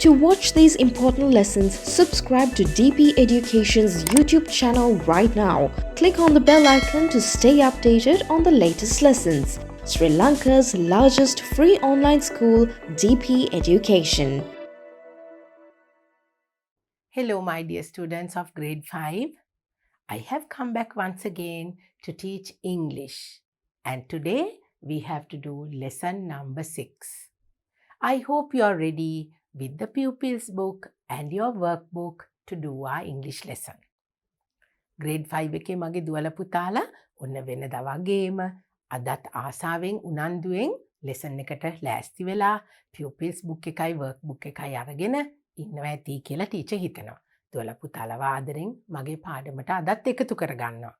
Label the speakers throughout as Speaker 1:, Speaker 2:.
Speaker 1: To watch these important lessons, subscribe to DP Education's YouTube channel right now. Click on the bell icon to stay updated on the latest lessons. Sri Lanka's largest free online school, DP Education.
Speaker 2: Hello, my dear students of grade 5. I have come back once again to teach English. And today we have to do lesson number 6. I hope you are ready with the pupils book and your workbook to do our English lesson. Grade 5 එකේ මගේ දුවල පුතාලා ඔන්න වෙනදා වගේම අදත් ආසාවෙන් උනන්දුවෙන් lesson එකට ලෑස්ති වෙලා pupils book එකයි workbook එකයි අරගෙන ඉන්නවා ඇති කියලා ටීචර් හිතනවා. දුවල පුතාලව ආදරෙන් මගේ පාඩමට අදත් එකතු කරගන්නවා.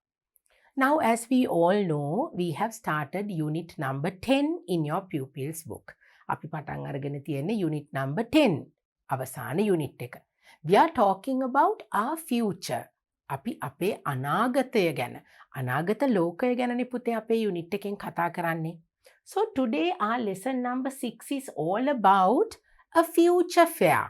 Speaker 2: Now as we all know, we have started unit number 10 in your pupils book. අපි පටන් අරගෙන තියෙන්නේ unit number 10 අවසාන unit එක. We are talking about our future. අපි අපේ අනාගතය ගැන අනාගත ලෝකය ගැනනේ පුතේ අපේ unit එකෙන් කතා කරන්නේ. So today our lesson number 6 is all about a future fair.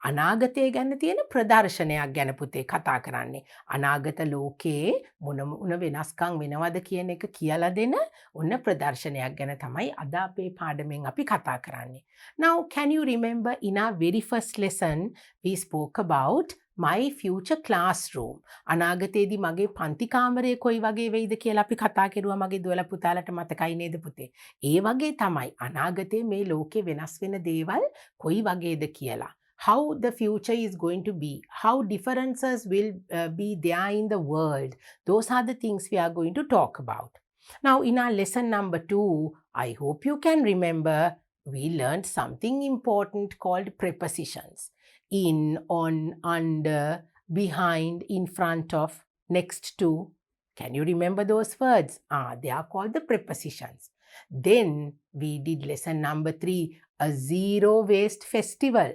Speaker 2: අනාගතය ගැන තියෙන ප්‍රදර්ශනයක් ගැන පුතේ කතා කරන්නේ. අනාගත ලෝකයේ මොන වෙනස්කම් වෙනවද කියන එක කියලා දෙන ඔන්න ප්‍රදර්ශනයක් ගැන තමයි අද අපේ පාඩමෙන් අපි කතා කරන්නේ. Now can you remember in our very first lesson we spoke about my future classroom. අනාගතයේදී මගේ පන්ති කාමරය කොයි වගේ වෙයිද කියලා අපි කතා කරුවා මගේ දුවලා පුතාලට මතකයි නේද පුතේ? ඒ වගේ තමයි අනාගතයේ මේ ලෝකේ වෙනස් වෙන දේවල් කොයි වගේද කියලා. How the future is going to be, how differences will be there in the world. Those are the things we are going to talk about. Now in our lesson number 2, I hope you can remember, we learned something important called prepositions. In, on, under, behind, in front of, next to. Can you remember those words? They are called the prepositions. Then we did lesson number 3, a zero waste festival.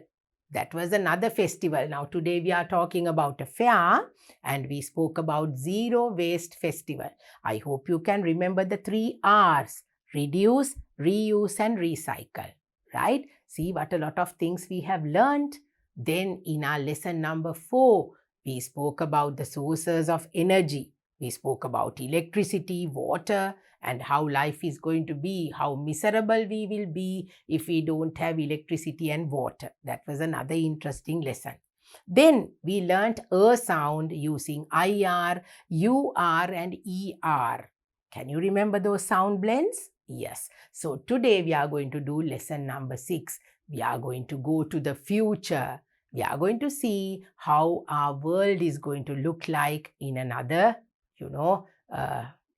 Speaker 2: That was another festival. Now today we are talking about a fair and we spoke about zero waste festival. I hope you can remember the 3 R's. Reduce, reuse and recycle. Right? See what a lot of things we have learned. Then in our lesson number 4, we spoke about the sources of energy. We spoke about electricity, water, and how life is going to be, how miserable we will be if we don't have electricity and water. That was another interesting lesson. Then we learnt a sound using IR, UR and ER. Can you remember those sound blends? Yes. So today we are going to do lesson number 6. We are going to go to the future. We are going to see how our world is going to look like in another,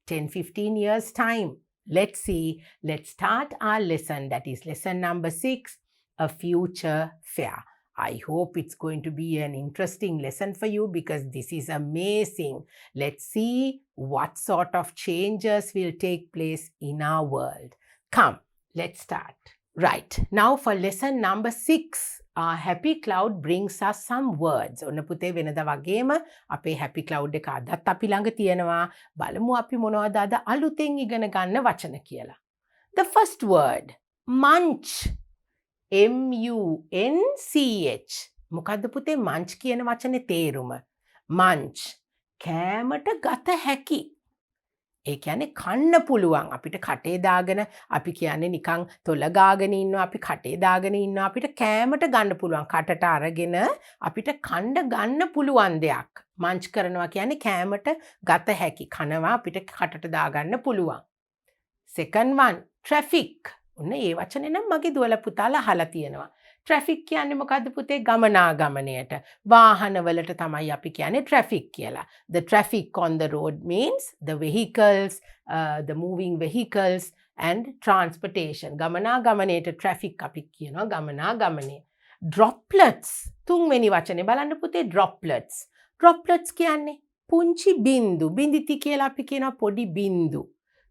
Speaker 2: 10-15 years time. Let's see. Let's start our lesson. That is lesson number 6, a future fair. I hope it's going to be an interesting lesson for you because this is amazing. Let's see what sort of changes will take place in our world. Come, let's start. Right. Now for lesson number 6. Happy Cloud brings us some words. ඔන්න පුතේ වෙනදා වගේම අපේ Happy Cloud එක අදත් අපි ළඟ තියෙනවා. බලමු අපි මොනවද අද අලුතෙන් ඉගෙන ගන්න වචන කියලා. The first word, munch. M-U-N-C-H. මොකද්ද පුතේ munch කියන වචනේ තේරුම? Munch. කෑමට ගත හැකි. ඒ කියන්නේ කන්න පුළුවන් අපිට කටේ දාගෙන අපි කියන්නේ නිකන් තොල ගාගෙන ඉන්නවා අපි කටේ දාගෙන ඉන්නවා අපිට කෑමට ගන්න පුළුවන් කටට අරගෙන අපිට කන්න ගන්න පුළුවන් දෙයක් මන්ච් කරනවා කියන්නේ කෑමට ගත හැකි කනවා අපිට කටට දාගන්න පුළුවන්. Second one, traffic. ඔන්න ඒ වචනේ නම් මගේ දුවල පුතාලා අහලා තියෙනවා. Traffic කියන්නේ මොකද්ද පුතේ? ගමනාගමනයට. වාහනවලට තමයි අපි කියන්නේ traffic කියලා. The traffic on the road means the vehicles, the moving vehicles and transportation. ගමනාගමනයට traffic අපි කියනවා ගමනාගමනය. Droplets. තුන්වෙනි වචනේ බලන්න පුතේ droplets. Droplets කියන්නේ පුංචි බින්දු. බින්දිති කියලා අපි කියනවා පොඩි බින්දු.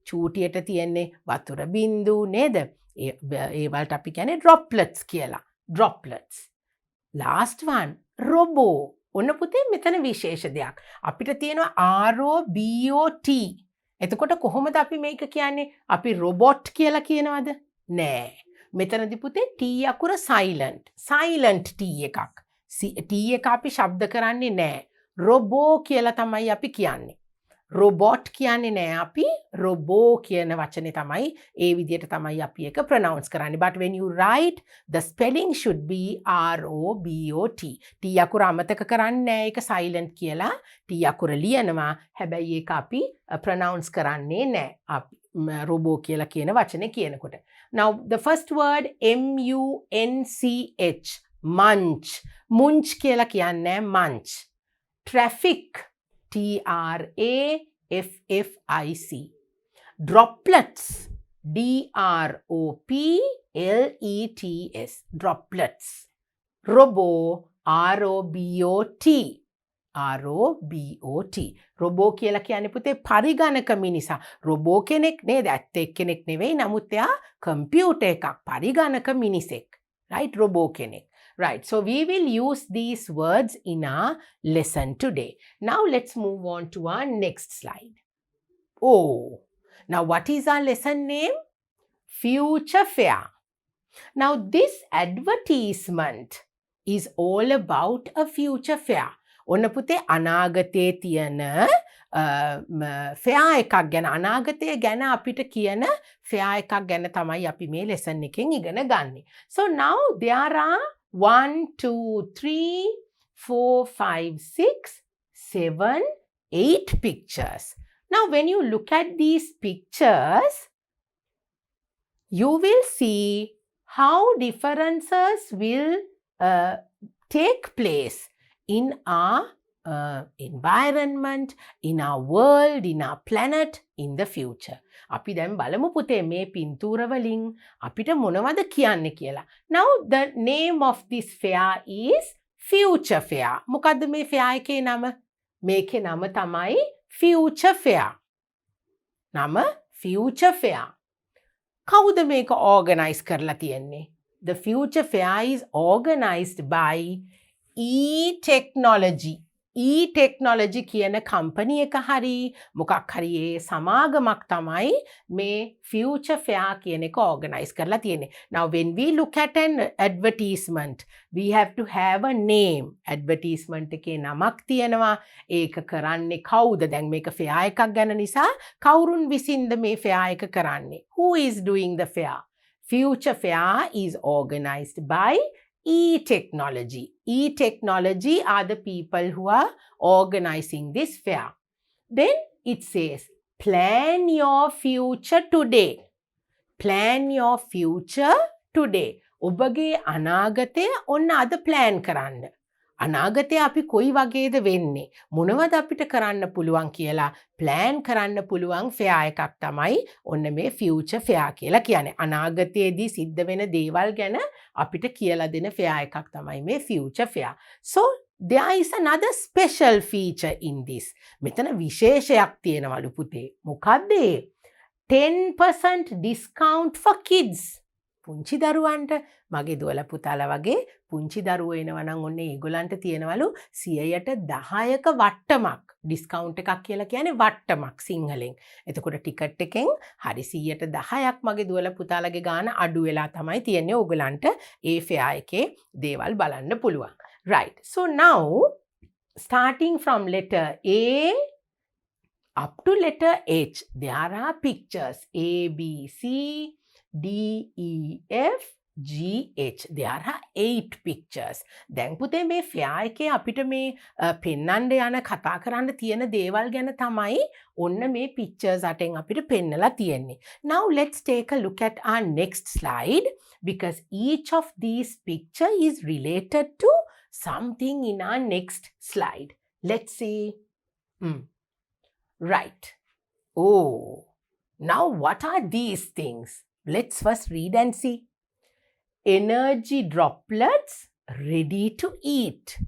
Speaker 2: චූටියට තියෙන්නේ වතුර බින්දු නේද? ඒ වලට අපි කියන්නේ droplets කියලා. Droplets. Last one, robo. ඔන්න පුතේ මෙතන විශේෂ දෙයක්. අපිට තියෙනවා ROBOT. එතකොට කොහොමද අපි මේක කියන්නේ? අපි robot කියලා කියනවද? නෑ. මෙතනදි පුතේ T අකුර silent T එකක්. T එක අපි ශබ්ද කරන්නේ නෑ. රොබෝ කියලා තමයි අපි කියන්නේ. රොබොට් කියන්නේ නෑ අපි රොබෝ කියන වචනේ තමයි ඒ විදිහට තමයි අපි ඒක pronounce කරන්නේ. But when you write, the spelling should be ROBOT. T අකුර අමතක කරන්නේ නෑ ඒක silent කියලා. T අකුර ලියනවා. හැබැයි ඒක අපි pronounce කරන්නේ නෑ. අපි රොබෝ කියලා කියන වචනේ කියනකොට. Now the first word MUNCH, munch. munch කියලා කියන්නේ munch. traffic, TRAFFIC. droplets, DROPLETS. droplets. robo, ROBOT. ROBOT. Robot කියලා කියන්නේ පුතේ පරිගණක මිනිසා. රොබෝ කෙනෙක් නේද? ඇත්ත එක්කෙනෙක් නෙවෙයි. නමුත් එයා කම්පියුටර් එකක්, පරිගණක මිනිසෙක්. right? රොබෝ කෙනෙක්. Right, so we will use these words in our lesson today. Now let's move on to our next slide. Oh, now what is our lesson name? Future Fair. Now this advertisement is all about a future fair. ඔන්න පුතේ අනාගතයේ තියෙන fair එකක් ගැන අනාගතය ගැන අපිට කියන ෆෙයා එකක් ගැන තමයි අපි මේ ලෙසන් එකෙන් ඉගෙන ගන්නේ. So now there are 1, 2, 3, 4, 5, 6, 7, 8 pictures. Now when you look at these pictures, you will see how differences will take place in our environment, in our world, in our planet, in the future. අපි දැන් බලමු පුතේ මේ පින්තූර වලින් අපිට මොනවද කියන්නේ කියලා. Now the name of this fair is Future Fair. මොකද්ද මේ fair එකේ නම? මේකේ නම තමයි Future Fair. නම Future Fair. කවුද මේක organize කරලා තියෙන්නේ? The Future Fair is organized by E-Technology. E-Technology කියන කම්පනි එක හරි මොකක් හරි ඒ සමාගමක් තමයි මේ Future Fair කියන එක organize කරලා තියෙන්නේ. Now when we look at an advertisement, we have to have a name. Advertisement එකේ නමක් තියෙනවා. ඒක කරන්නේ කවුද? දැන් මේක fair එකක් ගැන නිසා කවුරුන් විසින්ද මේ fair එක කරන්නේ? Who is doing the fair? Future Fair is organized by E-Technology. E-Technology are the people who are organizing this fair. Then it says, plan your future today. Plan your future today. ඔබගේ අනාගතය ඔන්න අද plan කරන්න. අනාගතය අපි කොයි වගේද වෙන්නේ? මොනවද අපිට කරන්න පුළුවන් කියලා plan කරන්න පුළුවන් fair එකක් තමයි ඔන්න මේ future fair කියලා කියන්නේ. අනාගතයේදී සිද්ධ වෙන දේවල් ගැන අපිට කියලා දෙන fair එකක් තමයි මේ future fair. So there is another special feature in this. මෙතන විශේෂයක් තියෙනවලු පුතේ. මොකද්ද? 10% discount for kids. පුංචි දරුවන්ට මගේ දුවලා පුතාලා වගේ පුංචි දරුවෝ එනවා නම් ඔන්න ඒගොල්ලන්ට තියෙනවලු 10%ක වට්ටමක් ඩිස්කවුන්ට් එකක් කියලා කියන්නේ වට්ටමක් සිංහලෙන්. එතකොට ටිකට් එකෙන් හරි 10%ක් මගේ දුවලා පුතාලගේ ගාන අඩු වෙලා තමයි තියෙන්නේ. ඕගලන්ට ඒ ෆෙයා එකේ දේවල් බලන්න පුළුවන්. Right. So now starting from letter A up to letter H, there are pictures A, B, C, D, E, F, G, H. There are 8 pictures. දැන් පුතේ මේ ෆෙයා එකේ අපිට මේ පෙන්වන්න යන කතා කරන්න තියෙන දේවල් ගැන තමයි ඔන්න මේ pictures අටෙන් අපිට පෙන්නලා තියෙන්නේ. Now let's take a look at our next slide because each of these picture is related to something in our next slide. Let's see. Right. Oh, now what are these things? Let's first read and see. Energy droplets ready to eat.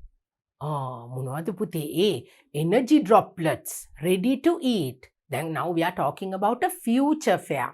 Speaker 2: මොනවද පුතේ? Energy droplets ready to eat. Then now we are talking about a future fair.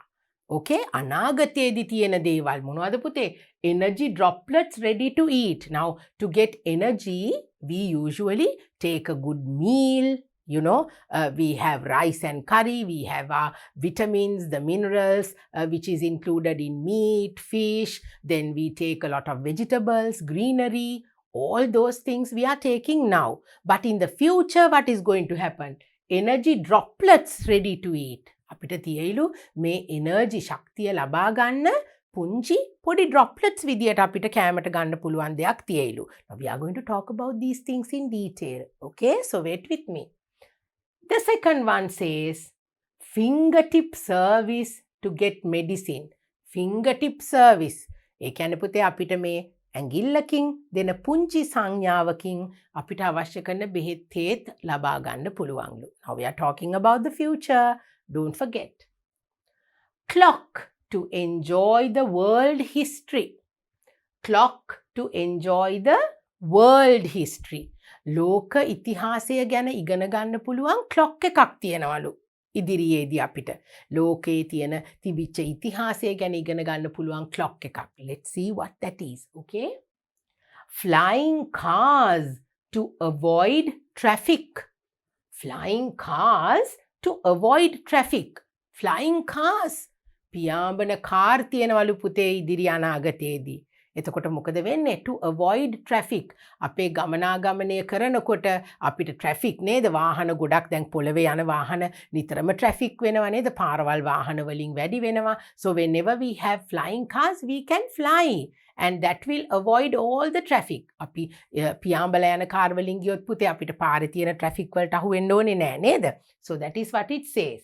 Speaker 2: Okay? අනාගතයේදී තියෙන දේවල් මොනවද පුතේ? Energy droplets ready to eat. Now to get energy, we usually take a good meal, You know, we have rice and curry, we have our vitamins, the minerals, which is included in meat, fish, then we take a lot of vegetables, greenery, all those things we are taking now. But in the future, what is going to happen? Energy droplets ready to eat. අපිට තියෙයිලු මේ energy ශක්තිය ලබා ගන්න පුංචි පොඩි droplets විදියට අපිට කෑමට ගන්න පුළුවන් දෙයක් තියෙයිලු. Now we are going to talk about these things in detail. Okay, so wait with me. The second one says fingertip service to get medicine. Fingertip service. ඒ කියන්නේ පුතේ අපිට මේ ඇඟිල්ලකින් දෙන පුංචි සංඥාවකින් අපිට අවශ්‍ය කරන බෙහෙත් තේත් ලබා ගන්න පුළුවන්ලු. Now we are talking about the future. Don't forget. Clock to enjoy the world history. Clock to enjoy the world history. ලෝක ඉතිහාසය ගැන ඉගෙන ගන්න පුළුවන් clock එකක් තියෙනවලු. ඉදිරියේදී අපිට ලෝකයේ තියෙන තිබිච්ච ඉතිහාසය ගැන ඉගෙන ගන්න පුළුවන් clock එකක්. Let's see what that is. Okay? Flying cars to avoid traffic. Flying cars to avoid traffic. Flying cars. පියාඹන කාර් තියෙනවලු පුතේ ඉදිරි අනාගතයේදී. එතකොට මොකද වෙන්නේ? To avoid traffic. අපේ ගමනාගමනය කරනකොට අපිට traffic නේද? වාහන ගොඩක් දැන් පොළවේ යන වාහන නිතරම traffic වෙනවා නේද? පාරවල් වාහන වලින් වැඩි වෙනවා. So whenever we have flying cars, we can fly. And that will avoid all the traffic. අපි පියාඹලා යන කාර් වලින් ගියොත් පුතේ අපිට පාරේ තියෙන traffic වලට අහු වෙන්න ඕනේ නෑ නේද? So that is what it says.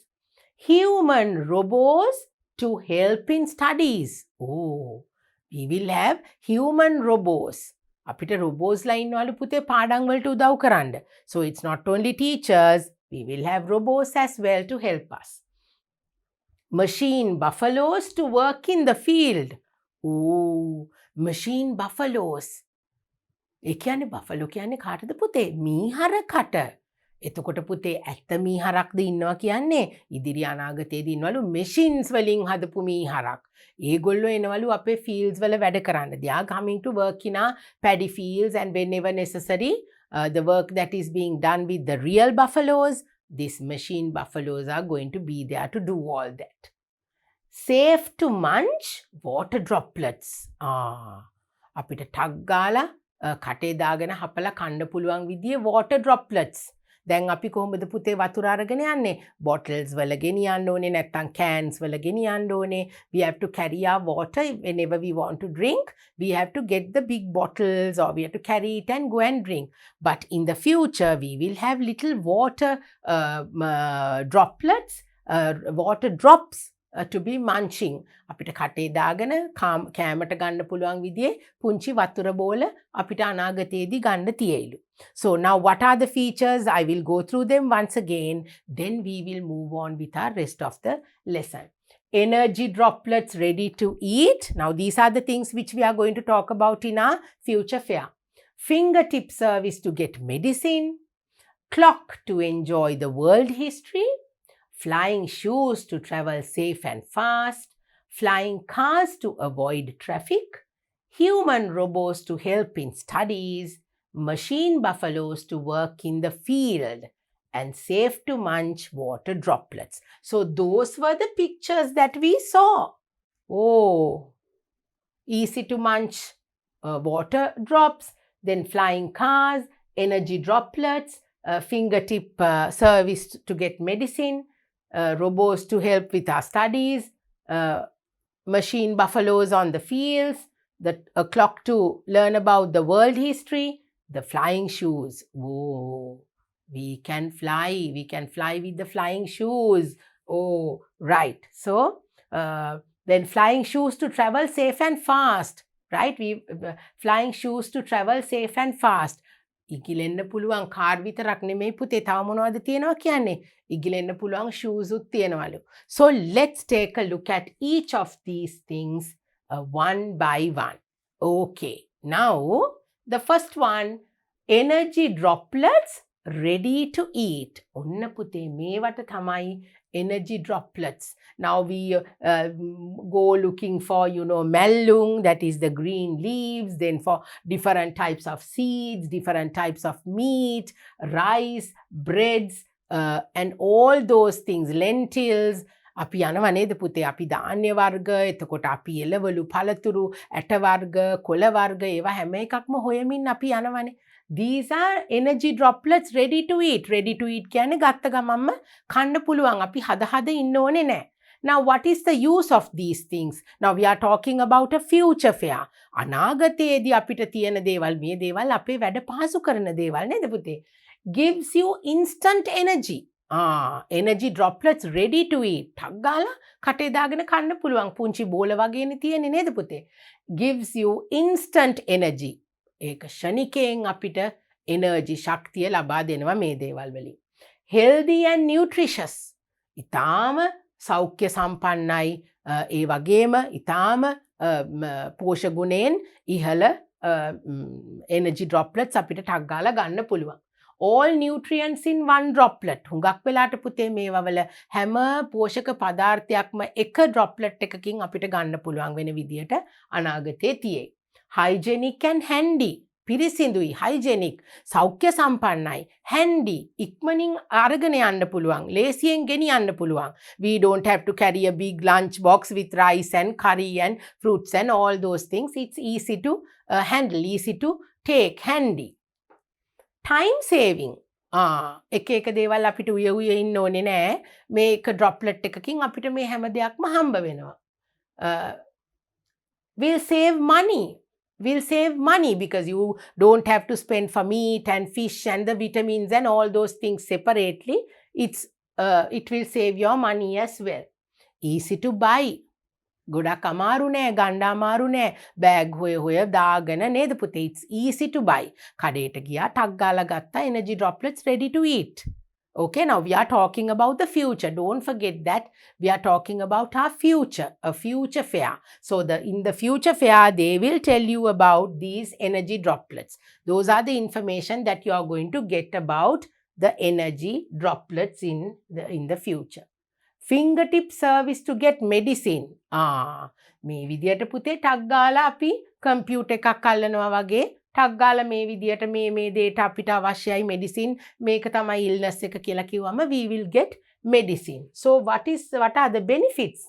Speaker 2: Human robots to help in studies. Oh, we will have human robots. අපිට robots ලා ඉන්නවලු පුතේ පාඩම් වලට උදව් කරන්න. So it's not only teachers, we will have robots as well to help us. Machine buffaloes to work in the field. Oh, machine buffaloes. ඒ කියන්නේ buffalo කියන්නේ කාටද පුතේ? මීහරකට. එතකොට පුතේ ඇත්ත මීහරක්ද ඉන්නවා කියන්නේ ඉදිරි අනාගතයේදී ඉන්නවලු machines වලින් හදපු මීහරක්. ඒගොල්ලෝ එනවලු අපේ fields වල වැඩ කරන්න. They are coming to work in our paddy fields, and whenever necessary, the work that is being done with the real buffaloes, these machine buffaloes are going to be there to do all that. Safe to munch water droplets. අපිට ටක් ගාලා කටේ දාගෙන හපලා කන්න පුළුවන් විදිහේ water droplets. දැන් අපි කොහොමද පුතේ වතුර අරගෙන යන්නේ? bottles වල ගෙනියන්න ඕනේ, නැත්නම් cans වල ගෙනියන්න ඕනේ. We have to carry our water whenever we want to drink. We have to get the big bottles, or we have to carry it and go and drink. But in the future, we will have little water droplets, water drops to be munching. අපිට කටේ දාගෙන කෑමට ගන්න පුළුවන් විදිහේ පුංචි වතුර බෝල අපිට අනාගතයේදී ගන්න තියෙයිලු. So now what are the features? I will go through them once again. Then we will move on with our rest of the lesson. Energy droplets ready to eat. Now these are the things which we are going to talk about in our future fair. Fingertip service to get medicine. Clock to enjoy the world history. Flying shoes to travel safe and fast, flying cars to avoid traffic, human robots to help in studies, machine buffaloes to work in the field, and safe to munch water droplets. So those were the pictures that we saw. Oh, easy to munch water drops, then flying cars, energy droplets, fingertip service to get medicine, robots to help with our studies, machine buffaloes on the fields, a clock to learn about the world history, the flying shoes. Oh, we can fly with the flying shoes. Oh, right. So, then flying shoes to travel safe and fast, right? Flying shoes to travel safe and fast. ඉගිලෙන්න පුළුවන් car විතරක් නෙමෙයි පුතේ තව මොනවද තියෙනවා කියන්නේ ඉගිලෙන්න පුළුවන් shoes උත් තියෙනවලු. So let's take a look at each of these things one by one. Okay, now the first one, energy droplets ready to eat. ඔන්න පුතේ මේවට තමයි energy droplets. Now we go looking for, mellung, that is the green leaves, then for different types of seeds, different types of meat, rice, breads, and all those things, lentils, අපි යනවා නේද පුතේ අපි ධාන්‍ය වර්ග එතකොට අපි එළවලු පළතුරු ඇට වර්ග කොළ වර්ග ඒවා හැම එකක්ම හොයමින් අපි යනවනේ. These are energy droplets ready to eat. Ready to eat කියන්නේ ගත්ත ගමන්ම කන්න පුළුවන්. අපි හද ඉන්න ඕනේ නැහැ. Now what is the use of these things? Now we are talking about a future fair. අනාගතයේදී අපිට තියෙන දේවල් මේ දේවල් අපේ වැඩ පහසු කරන දේවල් නේද පුතේ? Gives you instant energy. Energy droplets ready to eat. ටක් ගාලා කටේ දාගෙන කන්න පුළුවන්. පුංචි බෝල වගේනේ තියෙන්නේ නේද පුතේ? Gives you instant energy. ඒක ෂණිකයෙන් අපිට energy ශක්තිය ලබා දෙනවා මේ දේවල් වලින්. Healthy and nutritious. ඊටාම සෞඛ්‍ය සම්පන්නයි ඒ වගේම ඊටාම පෝෂක ගුණයෙන් ඉහළ energy droplets අපිට ටක් ගාලා ගන්න පුළුවන්. All nutrients in one droplet. හුඟක් වෙලාට පුතේ මේවා වල හැම පෝෂක පදාර්ථයක්ම එක droplet එකකින් අපිට ගන්න පුළුවන් වෙන විදියට අනාගතයේ තියෙයි. Hygienic and handy. පිරිසිදුයි, hygienic, සෞඛ්‍ය සම්පන්නයි, handy, ඉක්මනින් අරගෙන යන්න පුළුවන්, ලේසියෙන් ගෙනියන්න පුළුවන්. We don't have to carry a big lunch box with rice and curry and fruits and all those things. It's easy to handle, easy to take, handy. Time saving. එක දේවල් අපිට උය ඉන්න ඕනේ නෑ. මේක droplet එකකින් අපිට මේ හැම දෙයක්ම හම්බ වෙනවා. Will save money. Will save money because you don't have to spend for meat and fish and the vitamins and all those things separately. It will save your money as well. Easy to buy. ගොඩක් අමාරු නෑ, ගන්න අමාරු නෑ. Bag හොය දාගෙන නේද පුතේ? It's easy to buy. කඩේට ගියා ටක් ගාලා ගත්තා energy droplets ready to eat. Okay, now we are talking about the future. Don't forget that we are talking about our future, a future fair. So in the future fair, they will tell you about these energy droplets. Those are the information that you are going to get about the energy droplets in the future. Fingertip service to get medicine. මේ විදියට පුතේ ටක් ගාලා අපි computer එකක් අල්ලනවා වගේ ටක් ගාලා මේ විදියට මේ දේට අපිට අවශ්‍යයි මෙඩිසින් මේක තමයි ඉල්නස් එක කියලා කිව්වම we will get medicine. So what are the benefits?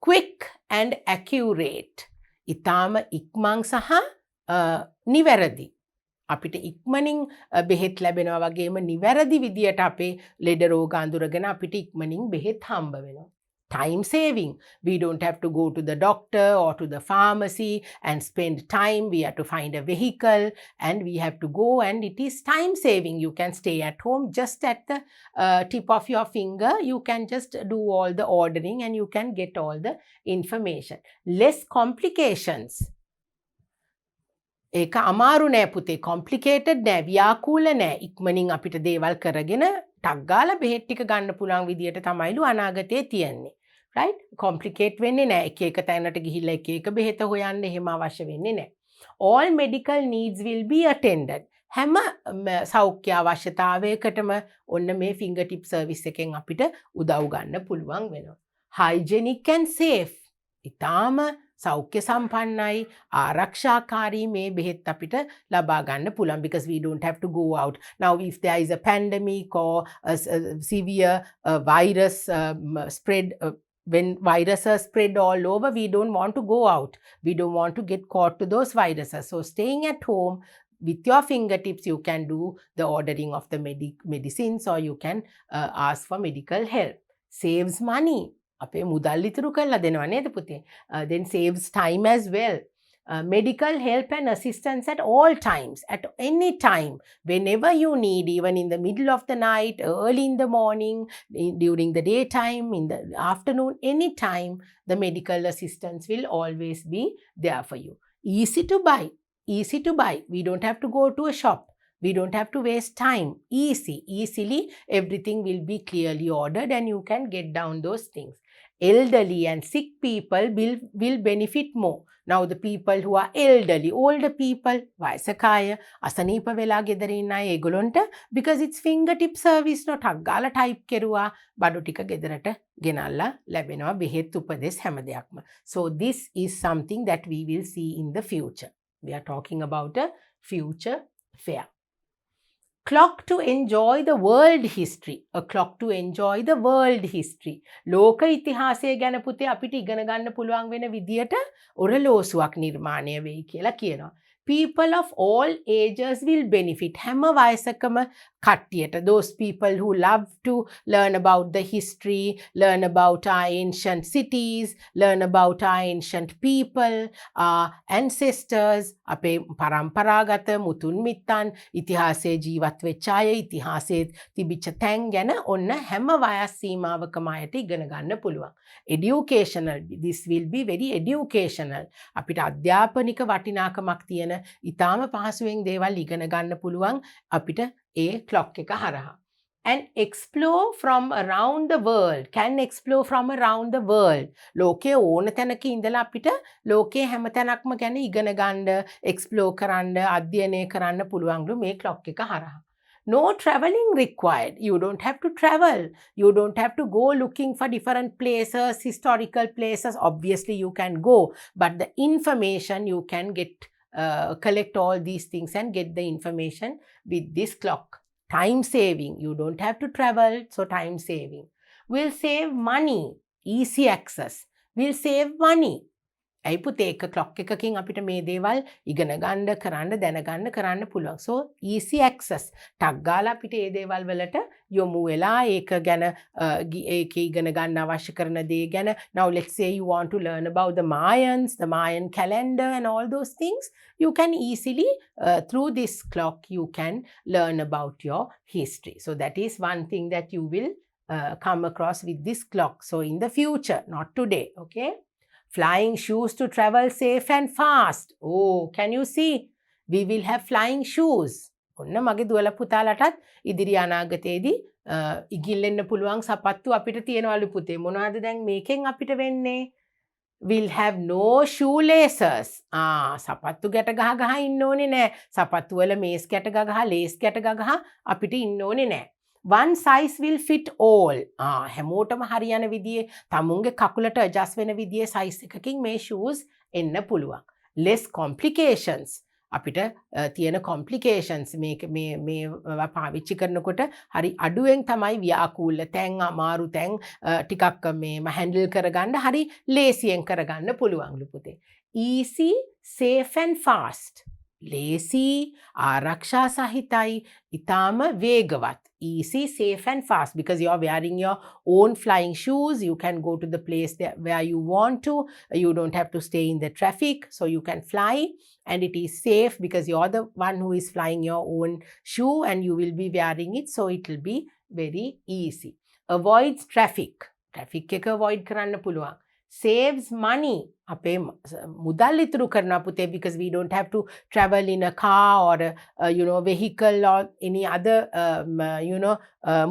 Speaker 2: Quick and accurate. ඊටාම ඉක්මන් සහ නිවැරදි. අපිට ඉක්මනින් බෙහෙත් ලැබෙනවා වගේම නිවැරදි විදියට අපේ ලෙඩ රෝග අඳුරගෙන අපිට ඉක්මනින් බෙහෙත් හම්බ වෙනවා. Time saving. We don't have to go to the doctor or to the pharmacy and spend time. We have to find a vehicle and we have to go, and it is time saving. You can stay at home just at the tip of your finger. You can just do all the ordering and you can get all the information. Less complications. ඒක අමාරු නෑ පුතේ, complicated නෑ, ව්‍යාකූල නෑ. ඉක්මනින් අපිට දේවල් කරගෙන ටක් ගාලා බෙහෙත් ටික ගන්න පුළුවන් විදියට තමයිලු අනාගතයේ තියෙන්නේ. right? Complicate වෙන්නේ නෑ. එක තැනට ගිහිල්ලා එක බෙහෙත හොයන්න එහෙම අවශ්‍ය වෙන්නේ නෑ. All medical needs will be attended. හැම සෞඛ්‍ය අවශ්‍යතාවයකටම ඔන්න මේ fingertip service එකෙන් අපිට උදව් ගන්න පුළුවන් වෙනවා. Hygienic and safe. ඊටාම සෞඛ්‍ය සම්පන්නයි, ආරක්ෂාකාරී මේ බෙහෙත් අපිට ලබා ගන්න පුළුවන් because we don't have to go out. Now if there is a pandemic or a severe virus spread, when viruses spread all over, we don't want to go out. We don't want to get caught to those viruses. So staying at home with your fingertips, you can do the ordering of the medicines or you can ask for medical help. Saves money. අපේ මුදල් ඉතුරු කරලා දෙනවා නේද පුතේ? Then saves time as well. Medical help and assistance at all times, at any time, whenever you need, even in the middle of the night, early in the morning, during the daytime, in the afternoon, any time, the medical assistance will always be there for you. Easy to buy. Easy to buy. We don't have to go to a shop. We don't have to waste time. Easily, everything will be clearly ordered and you can get down those things. Elderly and sick people will benefit more. Now the people who are elderly, older people, වයසකාය, අසනීප වෙලා ගෙදර ඉන්න අය ඒගොල්ලන්ට because it's fingertip service no ටක් ගාලා type කෙරුවා බඩු ටික ගෙදරට ගෙනල්ලා ලැබෙනවා බෙහෙත් උපදෙස් හැම දෙයක්ම. So this is something that we will see in the future. We are talking about a future fair. clock to enjoy the world history. A clock to enjoy the world history. ලෝක ඉතිහාසය ගැන පුතේ අපිට ඉගෙන ගන්න පුළුවන් වෙන විදියට ඔරලෝසුවක් නිර්මාණය වෙයි කියලා කියනවා. People of all ages will benefit. හැම වයසකම කට්ටියට. Those people who love to learn about the history, learn about our ancient cities, learn about our ancient people, our ancestors, අපේ පරම්පරාගත මුතුන් මිත්තන්, ඉතිහාසයේ ජීවත් වෙච්ච අය, ඉතිහාසයේ තිබිච්ච තැන් ගැන ඔන්න හැම වයස් සීමාවකම අයට ඉගෙන ගන්න පුළුවන්. Educational. This will be very educational. අපිට අධ්‍යාපනික වටිනාකමක් තියෙන ඉතාම පහසුවෙන් දේවල් ඉගෙන ගන්න පුළුවන් අපිට ඒ clock එක හරහා. And explore from around the world. Can explore from around the world. ලෝකයේ ඕන තැනක ඉඳලා අපිට ලෝකයේ හැම තැනක්ම ගැන ඉගෙන ගන්න, explore කරන්න, අධ්‍යයනය කරන්න පුළුවන්ලු මේ clock එක හරහා. No traveling required. You don't have to travel. You don't have to go looking for different places, historical places. Obviously, you can go, but the information you can get, collect all these things and get the information with this clock. Time saving. You don't have to travel, so time saving. Will save money. Easy access. Will save money. ඇයි පුතේ එක clock එකකින් අපිට මේ දේවල් ඉගෙන ගන්න කරන්න දැනගන්න කරන්න පුළුවන්. So easy access. ටක් ගාලා අපිට මේ දේවල් වලට යොමු වෙලා ඒක ගැන ඒක ඉගෙන ගන්න අවශ්‍ය කරන දේ ගැන. Now let's say you want to learn about the Mayans, the Mayan calendar and all those things. You can easily through this clock you can learn about your history. So that is one thing that you will come across with this clock. So in the future, not today, okay? Flying shoes to travel safe and fast. Oh, can you see? We will have flying shoes. ඔන්න මගේ දුවල පුතාලටත් ඉදිරි අනාගතයේදී ඉගිල්ලෙන්න පුළුවන් සපත්තු අපිට තියෙනවලු පුතේ. මොනවද දැන් මේකෙන් අපිට වෙන්නේ? Will have no shoelaces. සපත්තු ගැට ගහ ඉන්න ඕනේ නෑ. සපත්තු වල මේස් ගැට ගහ, ලේස් ගැට ගහ අපිට ඉන්න ඕනේ නෑ. One size will fit all. හැමෝටම හරියන විදිහේ තමුන්ගේ කකුලට adjust වෙන විදිහේ size එකකින් මේ shoes එන්න පුළුවන්. Less complications. අපිට තියෙන complications මේ පාවිච්චි කරනකොට හරි අඩුවෙන් තමයි ව්‍යාකූල තැන් අමාරු තැන් ටිකක් මේම handle කරගන්න හරි ලේසියෙන් කරගන්න පුළුවන්ලු පුතේ. Easy, safe and fast. ලේසි ආරක්ෂා සහිතයි ඉතාම වේගවත්. Easy, safe and fast because you are wearing your own flying shoes. You can go to the place where you want to. You don't have to stay in the traffic, so you can fly, and it is safe because you are the one who is flying your own shoe and you will be wearing it, so it will be very easy. Avoids traffic. Traffic එක avoid කරන්න පුළුවන්. Saves money. අපේ මුදල් ඉතුරු කරනවා පුතේ because we don't have to travel in a car or vehicle or any other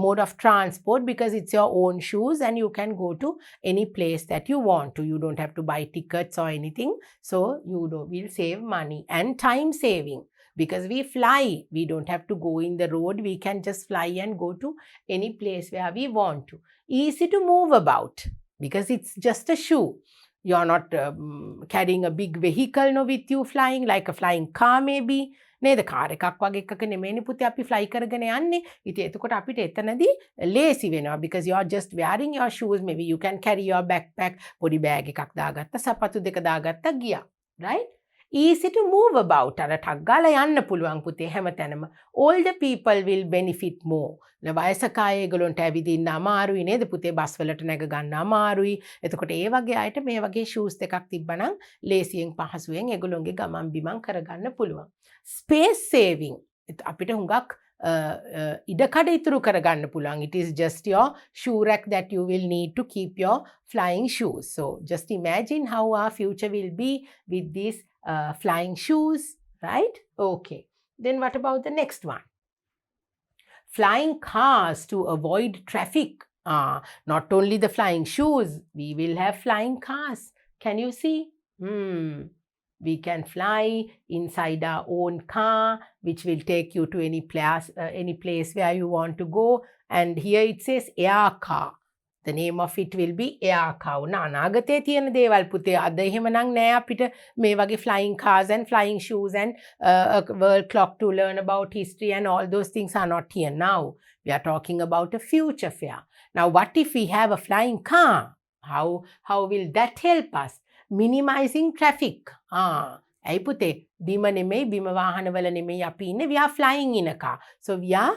Speaker 2: mode of transport because it's your own shoes and you can go to any place that you want to. You don't have to buy tickets or anything, so you will save money and time saving. Because we fly, we don't have to go in the road. We can just fly and go to any place where we want to. Easy to move about because it's just a shoe. You're not carrying a big vehicle with you flying, like a flying car maybe. නේද car එකක් වගේ එකක නෙමෙයිනේ පුතේ අපි fly කරගෙන යන්නේ. ඉතින් එතකොට අපිට එතනදී ලේසි වෙනවා because you are just wearing your shoes. Maybe you can carry your backpack, පොඩි bag එකක් දාගත්ත, සපත්තු දෙක දාගත්ත ගියා. Right? Easy to move about. අර ටක් ගාලා යන්න පුළුවන් පුතේ හැමතැනම. Older people will benefit more. වයසක අය ඒගොල්ලන්ට ඇවිදින්න අමාරුයි නේද පුතේ බස් වලට නැග ගන්න අමාරුයි. එතකොට ඒ වගේ අයට මේ වගේ shoes දෙකක් තිබ්බනම් ලේසියෙන් පහසුවෙන් ඒගොල්ලන්ගේ ගමන් බිමන් කරගන්න පුළුවන්. Space saving. අපිට හුඟක් ඉඩකඩ ඉතුරු කරගන්න පුළුවන්. It is just your shoe rack that you will need to keep your flying shoes. So just imagine how our future will be with these flying shoes, right? Okay. Then what about the next one? Flying cars to avoid traffic. Not only the flying shoes, we will have flying cars. Can you see? We can fly inside our own car, which will take you to any place where you want to go. And here it says air car. The name of it will be ඒකකය. අනාගතයේ තියෙන දේවල් පුතේ. අද එහෙමනම් නෑ අපිට මේ වගේ flying cars and flying shoes and a world clock to learn about history and all those things are not here now. We are talking about a future fair. Now, what if we have a flying car? How will that help us? Minimizing traffic. ඇයි පුතේ? බිම නෙමෙයි, බිම වාහනවල නෙමෙයි අපි ඉන්නේ. We are flying in a car. So we are,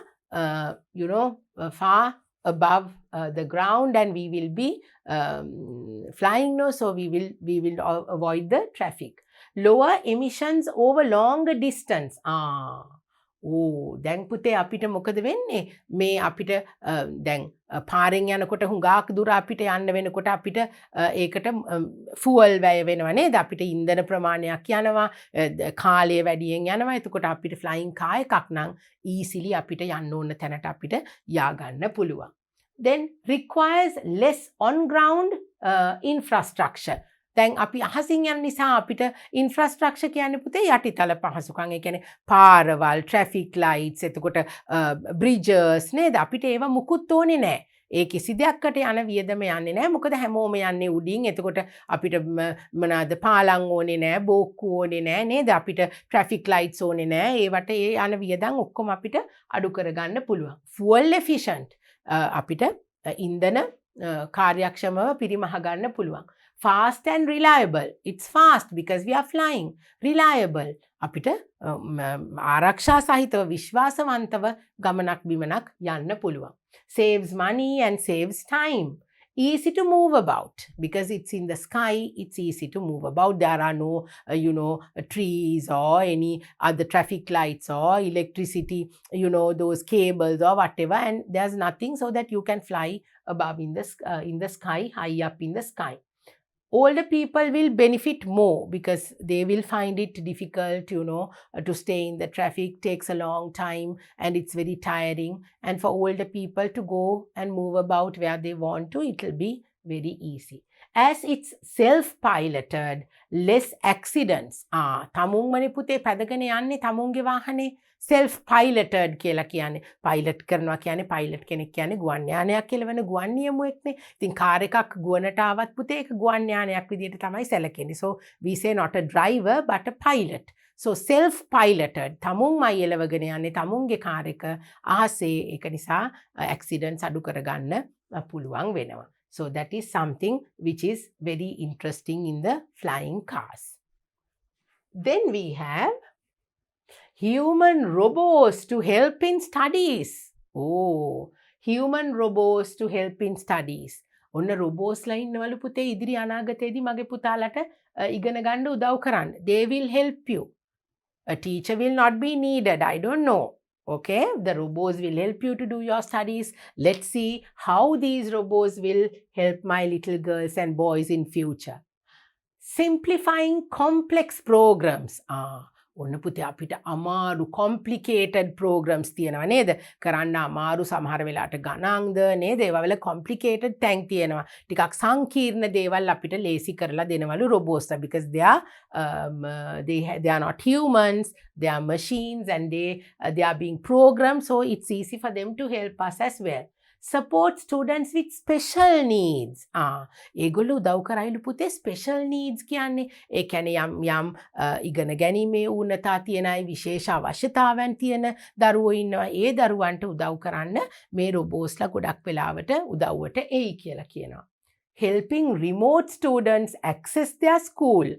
Speaker 2: far above the ground and we will be flying now. So we will avoid the traffic. Lower emissions over longer distance. දැන් පුතේ අපිට මොකද වෙන්නේ? මේ අපිට දැන් පාරෙන් යනකොට හුඟක් දුර අපිට යන්න වෙනකොට අපිට ඒකට ෆුවල් වැය වෙනවා නේද? අපිට ඉන්ධන ප්‍රමාණයක් යනවා, කාලය වැඩියෙන් යනවා. එතකොට අපිට ෆ්ලයින් කාර් එකක් නම් ඊසිලි අපිට යන්න ඕන තැනට අපිට යා ගන්න පුළුවන්. Then requires less on ground infrastructure. දැන් අපි අහසින් යන නිසා අපිට ඉන්ෆ්‍රාස්ට්‍රක්චර් කියන්නේ පුතේ යටිතල පහසුකම්. ඒ කියන්නේ පාරවල්, ට්‍රැෆික් ලයිට්ස්, එතකොට බ්‍රිජස් නේද? අපිට ඒවා මුකුත් ඕනේ නැහැ. ඒ කිසි දෙයක්කට යන වියදම යන්නේ නැහැ. මොකද හැමෝම යන්නේ උඩින්. එතකොට අපිට මොනවාද පාලම් ඕනේ නැහැ, බෝක්කු ඕනේ නැහැ නේද? අපිට ට්‍රැෆික් ලයිට්ස් ඕනේ නැහැ. ඒවට ඒ යන වියදම් ඔක්කොම අපිට අඩු කරගන්න පුළුවන්. fuel efficient. අපිට ඉන්ධන කාර්යක්ෂමව පිරිමහ ගන්න පුළුවන්. Fast and reliable. It's fast because we are flying. Reliable. අපිට ආරක්ෂා සහිතව විශ්වාසවන්තව ගමනක් බිමනක් යන්න පුළුවන්. Saves money and saves time. Easy to move about because it's in the sky. It's easy to move about. There are no trees or any other traffic lights or electricity, those cables or whatever, and there's nothing, so that you can fly above in the sky, high up in the sky. Older people will benefit more because they will find it difficult, to stay in the traffic. Takes a long time and it's very tiring. And for older people to go and move about where they want to, it will be very easy. As it's self-piloted, less accidents. තමුන්මනේ පුතේ පැදගෙන යන්නේ තමුන්ගේ වාහනේ. self-piloted කියලා කියන්නේ. Pilot කරනවා කියන්නේ pilot කෙනෙක් කියන්නේ ගුවන් යානයක් කෙලවන ගුවන් නියමුවෙක්නේ. ඉතින් කාර් එකක් ගුවනට ආවත් පුතේ ඒක ගුවන් යානයක් විදිහට තමයි සැලකෙන්නේ. So we say not a driver but a pilot. So self-piloted. තමුන්මයි එලවගෙන යන්නේ තමුන්ගේ කාර් එක අහසේ. ඒක නිසා accidents අඩු කරගන්න පුළුවන් වෙනවා. So that is something which is very interesting in the flying cars. Then we have human robots to help in studies. Human robots to help in studies. ඔන්න robotsලා ඉන්නවලු පුතේ ඉදිරි අනාගතයේදී මගේ පුතාලට ඉගෙන ගන්න උදව් කරන්න. They will help you. A teacher will not be needed. I don't know. Okay, the robots will help you to do your studies. Let's see how these robots will help my little girls and boys in future. Simplifying complex programs. ඔන්න පුතේ අපිට අමාරු complicated programs තියෙනවා නේද? කරන්න අමාරු සමහර වෙලාවට ගණන්ද නේද? ඒවා වල complicated තැන් තියෙනවා. ටිකක් සංකීර්ණ දේවල් අපිට ලේසි කරලා දෙනවලු robots because they are not humans, they are machines and they are being programmed, so it's easy for them to help us as well. Support students with special needs. ඒගොල්ලෝ උදව් කරයිලු පුතේ special needs කියන්නේ. ඒ කියන්නේ යම් ඉගෙන ගැනීමේ උන්නතා තියෙන අය විශේෂ අවශ්‍යතාවයන් තියෙන දරුවෝ ඉන්නවා. ඒ දරුවන්ට උදව් කරන්න මේ robotsලා ගොඩක් වෙලාවට උදව්වට එයි කියලා කියනවා. Helping remote students access their school.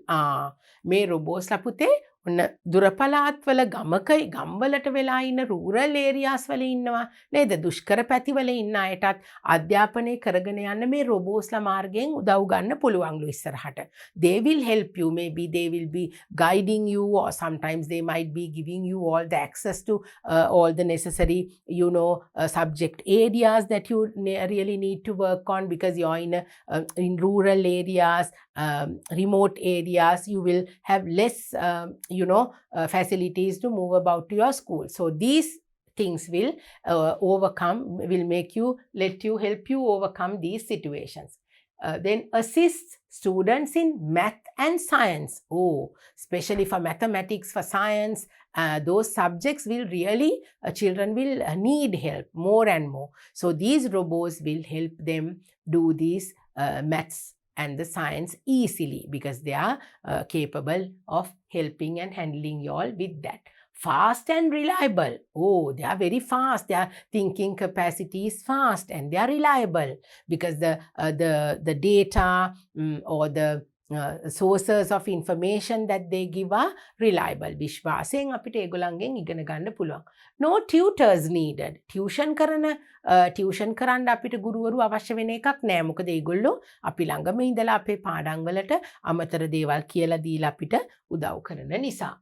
Speaker 2: මේ robotsලා පුතේ ඔන්න දුරපළාත්වල ගම්වලට වෙලා ඉන්න රූරල් ඒරියාස් වල ඉන්නවා නේද? දුෂ්කර පැතිවල ඉන්න අයටත් අධ්‍යාපනය කරගෙන යන්න මේ robotsලා මාර්ගයෙන් උදව් ගන්න පුළුවන්ලු ඉස්සරහට. They will help you. Maybe they will be guiding you, or sometimes they might be giving you all the access to all the necessary, subject areas that you really need to work on because you're in rural areas, remote areas. You will have less facilities to move about to your school. So these things will help you overcome these situations. then assist students in math and science. Oh, especially for mathematics, for science, those subjects will really, children will need help more and more. So these robots will help them do these maths and the science easily, because they are capable of helping and handling you all with that. Fast and reliable. Oh, they are very fast. Their thinking capacity is fast and they are reliable, because the data or the sources of information that they give are reliable. විශ්වාසයෙන් අපිට ඒගොල්ලන්ගෙන් ඉගෙන ගන්න පුළුවන්. No tutors needed. Tuition කරන්න අපිට ගුරුවරු අවශ්‍ය වෙන එකක් නෑ. මොකද ඒගොල්ලෝ අපි ළඟම ඉඳලා අපේ පාඩම් වලට අමතර දේවල් කියලා දීලා අපිට උදව් කරන නිසා.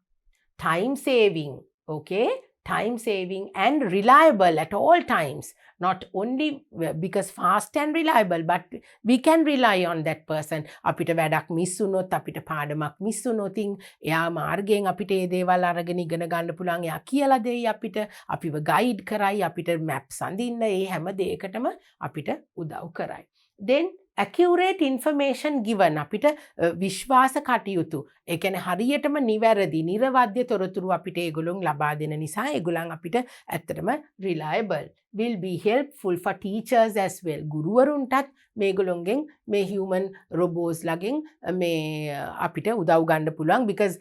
Speaker 2: Time saving, okay? Time saving and reliable at all times. Not only because fast and reliable, but we can rely on that person. අපිට වැඩක් මිස් වුණොත්, අපිට පාඩමක් මිස් වුණොත් එයා මාර්ගයෙන් අපිට ඒ දේවල් අරගෙන ඉගෙන ගන්න පුළුවන්. එයා කියලා දෙයි අපිට, අපිව ගයිඩ් කරයි, අපිට මැප්ස් අඳින්න, ඒ හැම දෙයකටම අපිට උදව් කරයි. Then accurate information given. අපිට විශ්වාස කටයුතු. ඒ කියන්නේ හරියටම නිවැරදි, නිර්වද්‍ය තොරතුරු අපිට ඒගොල්ලොන් ලබා දෙන නිසා ඒගොල්ලන් අපිට ඇත්තටම reliable. Will be helpful for teachers as well. ගුරුවරුන්ටත් මේගොල්ලොන්ගෙන් මේ human robots ලගෙන් මේ අපිට උදව් ගන්න පුළුවන්, because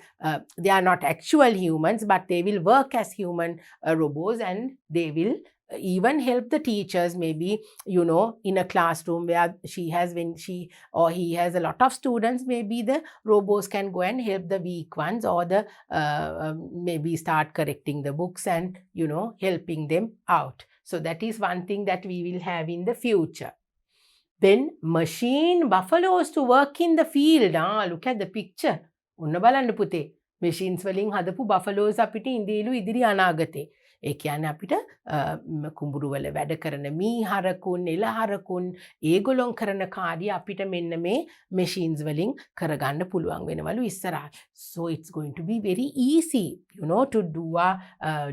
Speaker 2: they are not actual humans, but they will work as human robots, and they will even help the teachers, maybe, you know, in a classroom where when she or he has a lot of students, maybe the robots can go and help the weak ones, or the maybe start correcting the books and, you know, helping them out. So that is one thing that we will have in the future. Then machine buffaloes to work in the field. Look at the picture. ඔන්න බලන්න පුතේ. machines වලින් හදපු buffaloes අපිට ඉඳීලු ඉදිරි අනාගතේ. ඒ කියන්නේ අපිට කුඹුරු වල වැඩ කරන මීහරකුන්, එළහරකුන්, ඒගොල්ලොන් කරන කාර්ය අපිට මෙන්න මේ machines වලින් කරගන්න පුළුවන් වෙනවලු ඉස්සරහ. So it's going to be very easy, you know, to do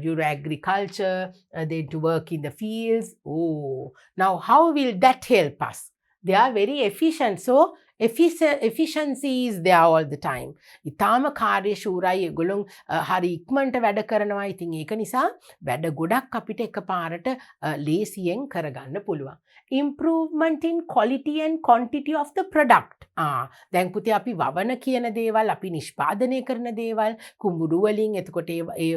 Speaker 2: your agriculture, then to work in the fields. Oh, now how will that help us? They are very efficient. So efficiency is there all the time. ඉතාම කාර්යශූරයි, ඒගොල්ලොන් හරි ඉක්මනට වැඩ කරනවා. ඉතින් ඒක නිසා වැඩ ගොඩක් අපිට එකපාරට ලේසියෙන් කරගන්න පුළුවන්. Improvement in quality and quantity of the product. දැන් පුතේ අපි වවන කියන දේවල්, අපි නිෂ්පාදනය කරන දේවල් කුඹුරු වලින්, එතකොට ඒ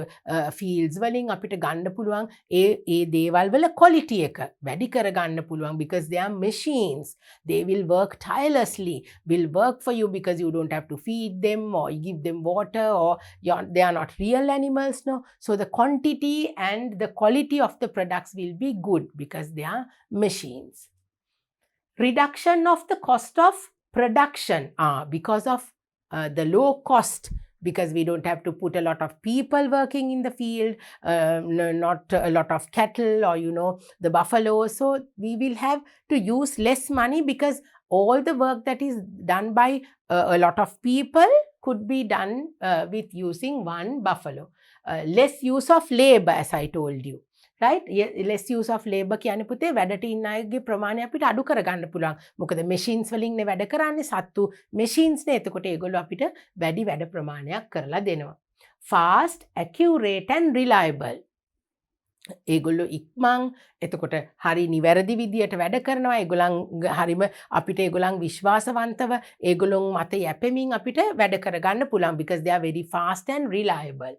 Speaker 2: fields වලින් අපිට ගන්න පුළුවන්. ඒ දේවල් වල quality එක වැඩි කරගන්න පුළුවන්, because they are machines. They will work tirelessly, will work for you, because you don't have to feed them or give them water, or they are not real animals, no. So the quantity and the quality of the products will be good, because they are machines. Reduction of the cost of production, because of the low cost, because we don't have to put a lot of people working in the field, not a lot of cattle, or, you know, the buffaloes. So we will have to use less money, because all the work that is done by a lot of people could be done with using one buffalo. Less use of labor, as I told you. Right? Less use of labor කියන්නේ පුතේ වැඩට ඉන්න අයගේ ප්‍රමාණය අපිට අඩු කරගන්න පුළුවන්. මොකද machines වලින් නේ වැඩ කරන්නේ, සත්තු machines නේ. එතකොට ඒගොල්ලෝ අපිට වැඩි වැඩ ප්‍රමාණයක් කරලා දෙනවා. Fast, accurate and reliable. ඒගොල්ලෝ ඉක්මන්, එතකොට හරි නිවැරදි විදියට වැඩ කරනවා. ඒගොල්ලන් හරිම අපිට ඒගොල්ලන් විශ්වාසවන්තව ඒගොල්ලොන් මත යැපෙමින් අපිට වැඩ කරගන්න පුළුවන්, because they are very fast and reliable.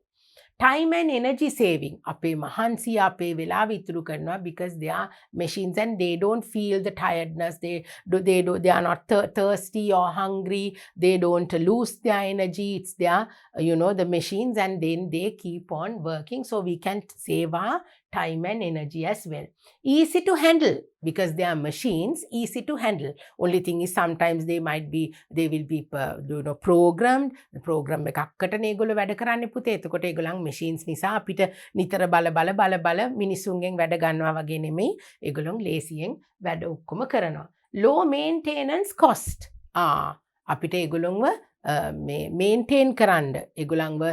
Speaker 2: Time and energy saving. අපේ මහන්සිය අපේ වෙලාව ඉතුරු කරනවා, because they are machines and they don't feel the tiredness. They are not thirsty or hungry. They don't lose their energy. It's their, you know, the machines, and then they keep on working. So we can save our time and energy as well. Easy to handle, because they are machines, easy to handle. Only thing is sometimes they will be you know, programmed. Program එකකට ඒගොල්ලෝ වැඩ කරන්නේ පුතේ. එතකොට ඒගොල්ලන් machines නිසා අපිට නිතර බල මිනිසුන්ගෙන් වැඩ ගන්නවා වගේ නෙමෙයි. ඒගොල්ලොන් ලේසියෙන් වැඩ ඔක්කොම කරනවා. Low maintenance cost. අපිට ඒගොල්ලොන්ව මේන්ටේන් කරන්න ඒගොල්ලන්ව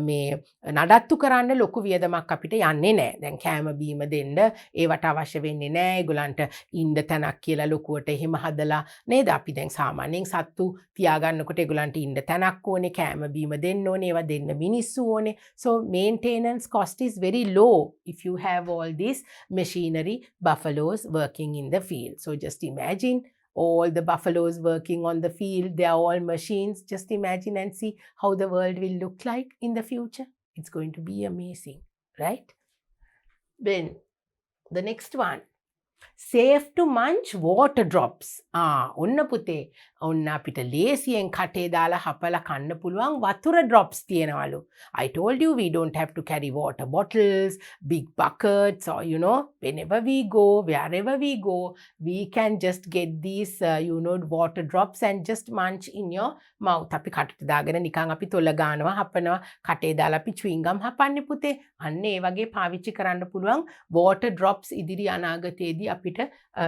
Speaker 2: මේ නඩත්තු කරන්න ලොකු වියදමක් අපිට යන්නේ නැහැ. දැන් කෑම බීම දෙන්න ඒවට අවශ්‍ය වෙන්නේ නැහැ. ඒගොල්ලන්ට ඉන්න තැනක් කියලා ලොකුවට එහෙම හදලා නේද? අපි දැන් සාමාන්‍යයෙන් සත්තු තියාගන්නකොට ඒගොල්ලන්ට ඉන්න තැනක් ඕනේ, කෑම බීම දෙන්න ඕනේ, ඒවා දෙන්න මිනිස්සු ඕනේ. So maintenance cost is very low if you have all this machinery, buffaloes working in the field. So just imagine all the buffaloes working on the field, they are all machines. Just imagine and see how the world will look like in the future. It's going to be amazing, right? Then the next one, safe to munch water drops. ඔන්න පුතේ, ඔන්න අපිට ලේසියෙන් කටේ දාලා හපලා කන්න පුළුවන් වතුර drops තියෙනවලු. I told you we don't have to carry water bottles, big buckets, or whenever we go, wherever we go, we can just get these water drops and just munch in your mouth. අපි කටට දාගෙන නිකන් අපි තොල ගන්නවා, හපනවා, කටේ දාලා අපි chewing gum හපන්නේ පුතේ. අන්න ඒ වගේ පාවිච්චි කරන්න පුළුවන් water drops ඉදිරි අනාගතයේදී අපිට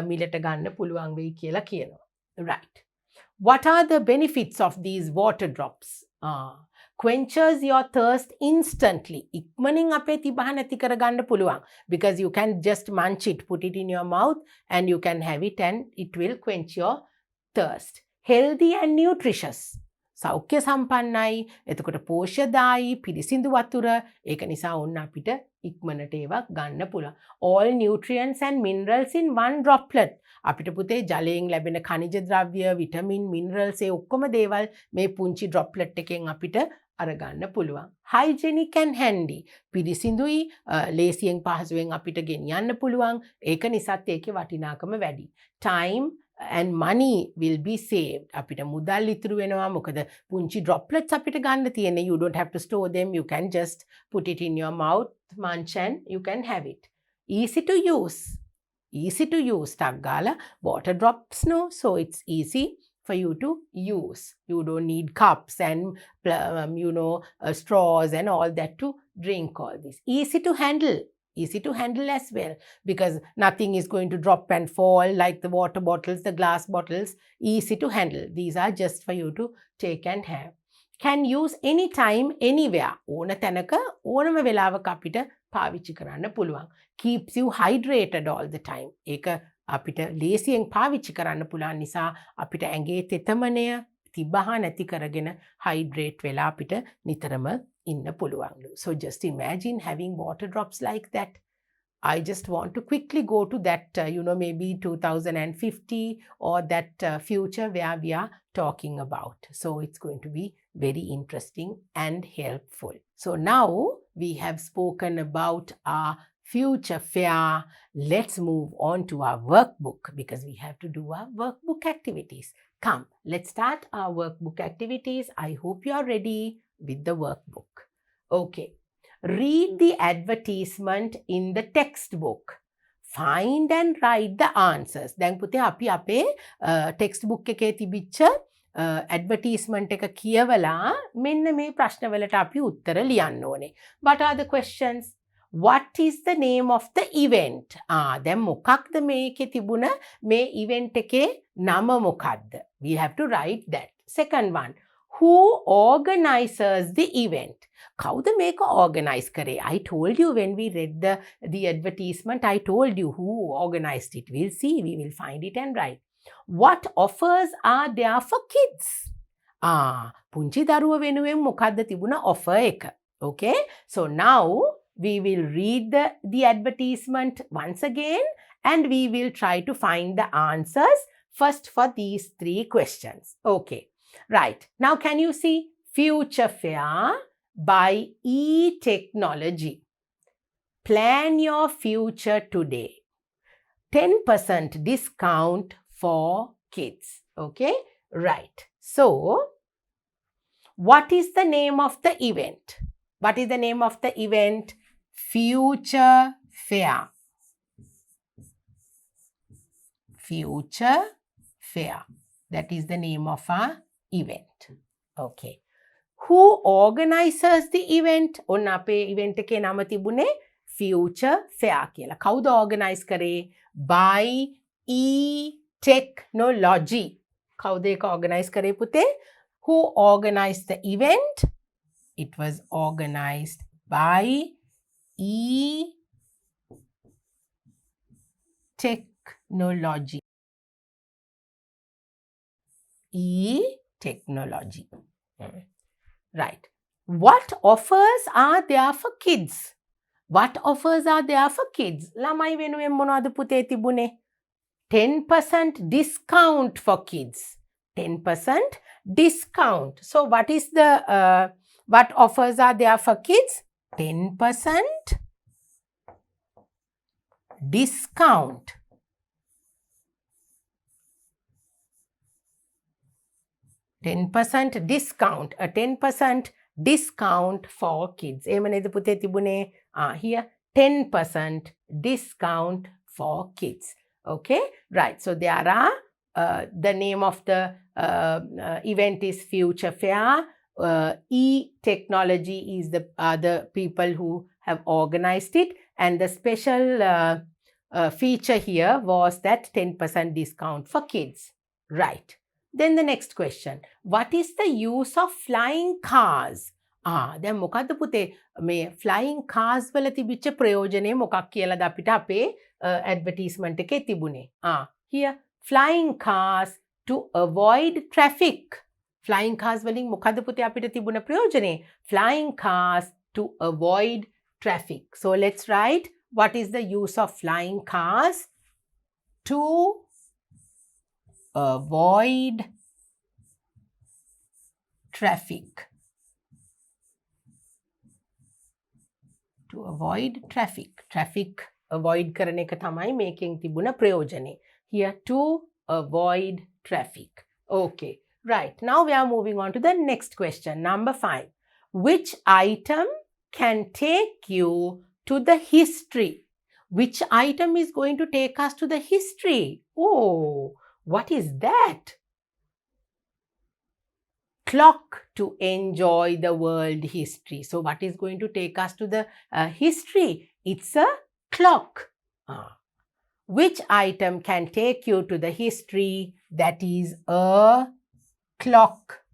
Speaker 2: මිලට ගන්න පුළුවන් වෙයි කියලා කියනවා. Right. What are the benefits of these water drops? Quenches your thirst instantly. ඉක්මනින් අපේ තිබහ නැති කරගන්න පුළුවන්. Because you can just munch it, put it in your mouth and you can have it and it will quench your thirst. Healthy and nutritious. සෞඛ්‍ය සම්පන්නයි, එතකොට පෝෂ්‍යදායි, පිරිසිදු වතුර, ඒක නිසා ඔන්න අපිට ඉක්මනට ඒවා ගන්න පුළුවන්. All nutrients and minerals in one droplet. අපිට පුතේ ජලයෙන් ලැබෙන khනිජ ද්‍රව්‍ය, විටමින්, මිනරල්ස් ඒ ඔක්කොම දේවල් මේ පුංචි droplet එකෙන් අපිට අරගන්න පුළුවන්. Hygienic and handy. පිරිසිදුයි, ලේසියෙන් පහසුවෙන් අපිට ගෙනියන්න පුළුවන්. ඒක නිසාත් ඒකේ වටිනාකම වැඩි. Time and money will be saved. අපිට මුදල් ඉතුරු වෙනවා මොකද පුංචි droplets අපිට ගන්න තියෙන්නේ. You don't have to store them. You can just put it in your mouth, munch and you can have it. Easy to use. Easy to use. ටක් ගාලා water drops no. So it's easy for you to use. You don't need cups and straws and all that to drink all this. Easy to handle. Easy to handle as well because nothing is going to drop and fall like the water bottles, the glass bottles. Easy to handle. These are just for you to take and have. Can use anytime, anywhere. ඕන තැනක ඕනම වෙලාවක අපිට පාවිච්චි කරන්න පුළුවන්. Keeps you hydrated all the time. ඒක අපිට ලේසියෙන් පාවිච්චි කරන්න පුළුවන් නිසා අපිට ඇඟේ තෙතමනය තිබහ නැති කරගෙන hydrate වෙලා අපිට නිතරම ඉන්න පුළුවන්ලු. So just imagine having water drops like that. I just want to quickly go to that, maybe 2050 or that future where we are talking about. So it's going to be very interesting and helpful. So now we have spoken about our future fair. Let's move on to our workbook because we have to do our workbook activities. Come, let's start our workbook activities. I hope you are ready with the workbook. Okay. Read the advertisement in the textbook. Find and write the answers. දැන් පුතේ අපි අපේ textbook එකේ තිබිච්ච advertisement එක කියවලා මෙන්න මේ ප්‍රශ්නවලට අපි උත්තර ලියන්න ඕනේ. What are the questions? What is the name of the event? දැන් මොකක්ද මේකේ තිබුණ මේ event එකේ නම මොකක්ද? We have to write that. Second one, who organizes the event? කවුද මේක organize කරේ? I told you when we read the advertisement, I told you who organized it. We'll see, we will find it and write. What offers are there for kids? පුංචි දරුව වෙනුවෙන් මොකක්ද තිබුණ offer එක? Okay, so now we will read the advertisement once again and we will try to find the answers first for these three questions. Okay, right. Now can you see Future Fair by e-technology. Plan your future today. 10% discount for kids. Okay, right. So, what is the name of the event? What is the name of the event? Future Fair. Future Fair. That is the name of our event. Okay. Who organizes the event? ඔන්න අපේ event එකේ නම තිබුණේ Future Fair කියලා. කවුද organize කරේ? By e-technology. කවුද ඒක organize කරේ පුතේ? Who organized the event? It was organized by E-Technology. E-Technology. Right. What offers are there for kids? What offers are there for kids? ළමයි වෙනුවෙන් මොනවද පුතේ තිබුණේ? 10% discount for kids. 10% discount. So what is the what offers are there for kids? 10% discount. A 10% discount for kids. එහෙම නේද පුතේ තිබුණේ? Here 10% discount for kids. Okay, right. So there are the name of the event is Future Fair. E-Technology is the other people who have organized it, and the special feature here was that 10% discount for kids. Right. Then the next question. What is the use of flying cars? දැන් මොකද්ද පුතේ මේ flying cars වල තිබිච්ච ප්‍රයෝජනේ මොකක් කියලාද අපිට අපේ advertisement එකේ තිබුණේ? Here flying cars to avoid traffic. Flying cars වලින් මොකද්ද පුතේ අපිට තිබුණ ප්‍රයෝජනේ? Flying cars to avoid traffic. So let's write what is the use of flying cars to avoid traffic. To avoid traffic. Traffic avoid කරන එක තමයි මේකෙන් තිබුණ ප්‍රයෝජනේ. Here to avoid traffic. Okay, right. Now we are moving on to the next question. Number 5. Which item can take you to the history? Which item is going to take us to the history? Oh, what is that? Clock to enjoy the world history. So what is going to take us to the history? It's a clock. Which item can take you to the history? That is a clock.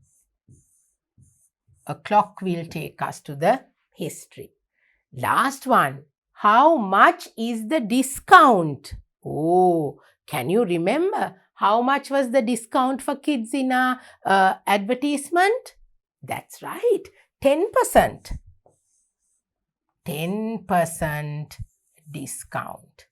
Speaker 2: A clock will take us to the history. Last one. How much is the discount? Oh, can you remember? How much was the discount for kids in our advertisement? That's right, 10%. 10% discount.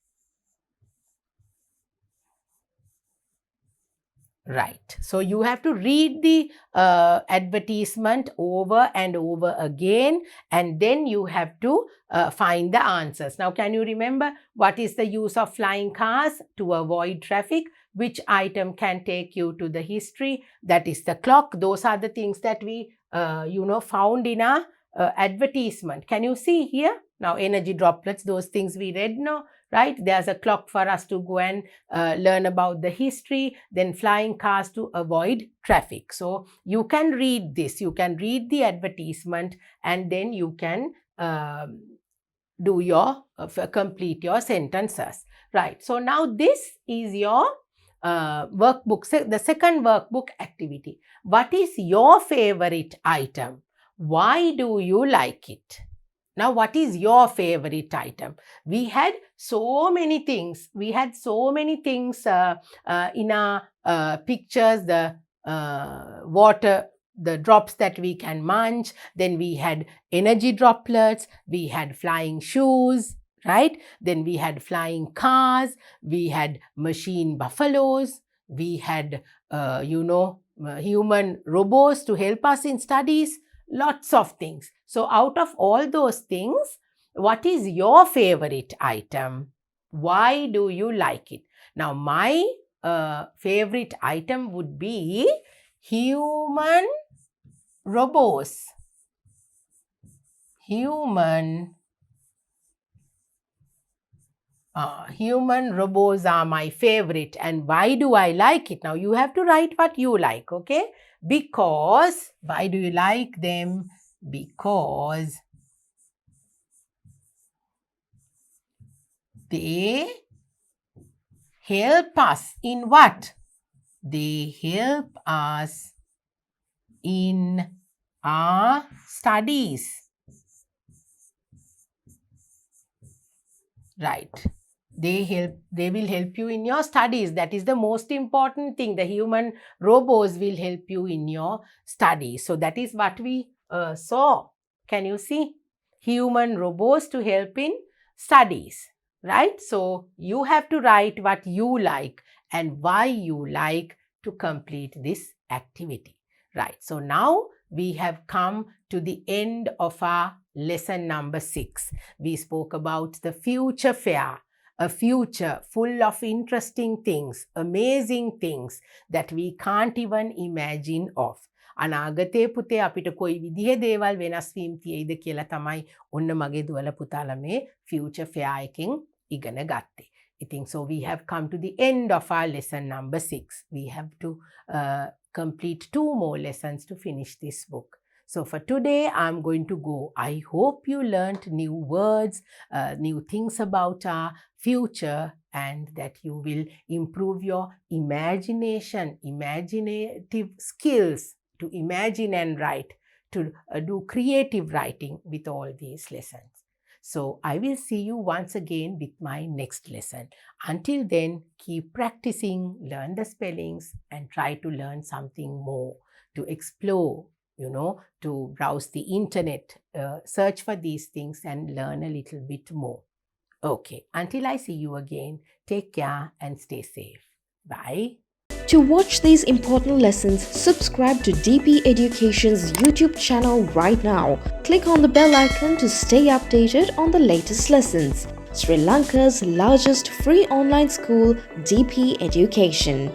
Speaker 2: Right. So you have to read the advertisement over and over again, and then you have to find the answers. Now, can you remember what is the use of flying cars? To avoid traffic. Which item can take you to the history? That is the clock. Those are the things that we, found in our advertisement. Can you see here? Now, energy droplets, those things we read now, right? There's a clock for us to go and learn about the history, then flying cars to avoid traffic. So you can read this, you can read the advertisement, and then you can do your, complete your sentences. Right. So now this is your workbook, the second workbook activity. What is your favorite item? Why do you like it? Now, what is your favorite item? We had so many things. We had so many things in our pictures, the water, the drops that we can munch. Then we had energy droplets. We had flying shoes, right? Then we had flying cars. We had machine buffaloes. We had, human robots to help us in studies. Lots of things. So out of all those things, what is your favorite item? Why do you like it? Now, my favorite item would be human robots. Human robots are my favorite. And why do I like it? Now, you have to write what you like, okay? Because, why do you like them? Because they help us in what? They help us in our studies. Right. They will help you in your studies. That is the most important thing. The human robots will help you in your studies. So that is what we saw. Can you see? Human robots to help in studies. Right? So you have to write what you like and why you like to complete this activity. Right. So now we have come to the end of our lesson number 6. We spoke about the future fair, a future full of interesting things, amazing things that we can't even imagine of. අනාගතයේ පුතේ අපිට කොයි විදිහේ දේවල් වෙනස් වීම තියෙයිද කියලා තමයි ඔන්න මගේ දුවල පුතාලා මේ future fair එකෙන් ඉගෙන ගත්තේ. ඉතින් so we have come to the end of our lesson number 6. We have to complete 2 more lessons to finish this book. So for today, I'm going to go. I hope you learned new words, new things about our future, and that you will improve your imagination, imaginative skills to imagine and write, to do creative writing with all these lessons. So I will see you once again with my next lesson. Until then, keep practicing, learn the spellings, and try to learn something more, to explore, to browse the internet, search for these things and learn a little bit more. Okay, until I see you again, take care and stay safe. Bye.
Speaker 1: To watch these important lessons, subscribe to DP Education's YouTube channel right now. Click on the bell icon to stay updated on the latest lessons. Sri Lanka's largest free online school, DP Education.